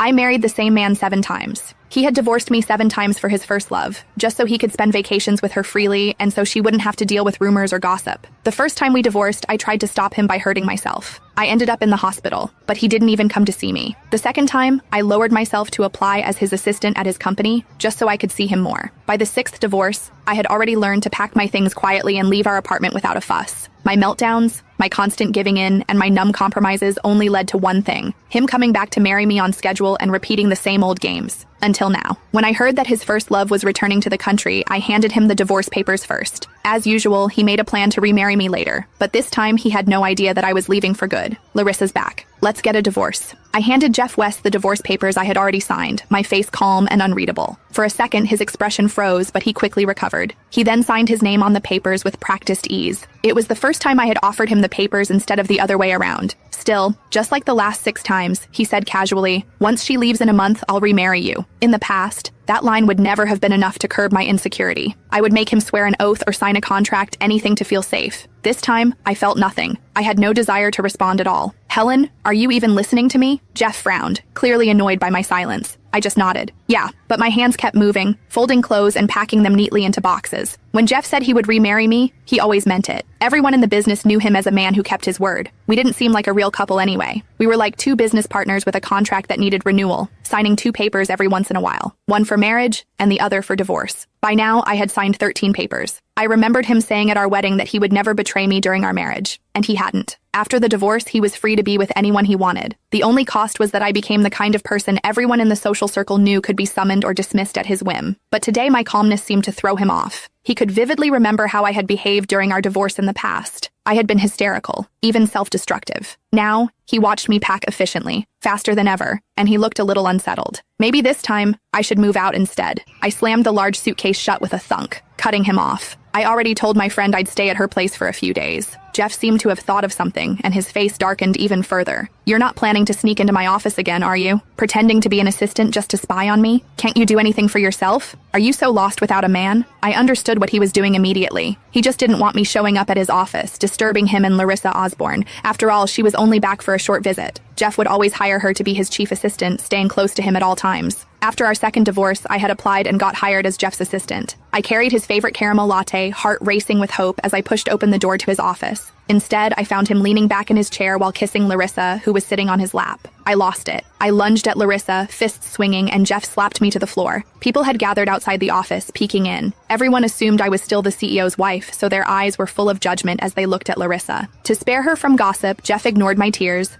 I married the same man 7 times. He had divorced me 7 times for his first love, just so he could spend vacations with her freely and so she wouldn't have to deal with rumors or gossip. The first time we divorced, I tried to stop him by hurting myself. I ended up in the hospital, but he didn't even come to see me. The second time, I lowered myself to apply as his assistant at his company, just so I could see him more. By the 6th divorce, I had already learned to pack my things quietly and leave our apartment without a fuss. My meltdowns, my constant giving in, and my numb compromises only led to one thing: him coming back to marry me on schedule and repeating the same old games. Until now. When I heard that his first love was returning to the country, I handed him the divorce papers first. As usual, he made a plan to remarry me later, but this time he had no idea that I was leaving for good. Larissa's back. Let's get a divorce. I handed Jeff West the divorce papers I had already signed, my face calm and unreadable. For a second, his expression froze, but he quickly recovered. He then signed his name on the papers with practiced ease. It was the first time I had offered him the papers instead of the other way around. Still, just like the last 6 times, he said casually, "Once she leaves in a month, I'll remarry you." In the past, that line would never have been enough to curb my insecurity. I would make him swear an oath or sign a contract, anything to feel safe. This time, I felt nothing. I had no desire to respond at all. "Helen, are you even listening to me?" Jeff frowned, clearly annoyed by my silence. I just nodded. Yeah, but my hands kept moving, folding clothes and packing them neatly into boxes. When Jeff said he would remarry me, he always meant it. Everyone in the business knew him as a man who kept his word. We didn't seem like a real couple anyway. We were like 2 business partners with a contract that needed renewal, signing 2 papers every once in a while. One for marriage and the other for divorce. By now, I had signed 13 papers. I remembered him saying at our wedding that he would never betray me during our marriage. And he hadn't. After the divorce, he was free to be with anyone he wanted. The only cost was that I became the kind of person everyone in the social circle knew could be summoned or dismissed at his whim. But today my calmness seemed to throw him off. He could vividly remember how I had behaved during our divorce in the past. I had been hysterical, even self-destructive. Now, he watched me pack efficiently, faster than ever, and he looked a little unsettled. Maybe this time, I should move out instead. I slammed the large suitcase shut with a thunk, cutting him off. I already told my friend I'd stay at her place for a few days. Jeff seemed to have thought of something, and his face darkened even further. "You're not planning to sneak into my office again, are you? Pretending to be an assistant just to spy on me? Can't you do anything for yourself? Are you so lost without a man?" I understood what he was doing immediately. He just didn't want me showing up at his office, disturbing him and Larissa Osborne. After all, she was only back for a short visit. Jeff would always hire her to be his chief assistant, staying close to him at all times. After our second divorce, I had applied and got hired as Jeff's assistant. I carried his favorite caramel latte, heart racing with hope as I pushed open the door to his office. Instead, I found him leaning back in his chair while kissing Larissa, who was sitting on his lap. I lost it. I lunged at Larissa, fists swinging, and Jeff slapped me to the floor. People had gathered outside the office, peeking in. Everyone assumed I was still the CEO's wife, so their eyes were full of judgment as they looked at Larissa. To spare her from gossip, Jeff ignored my tears,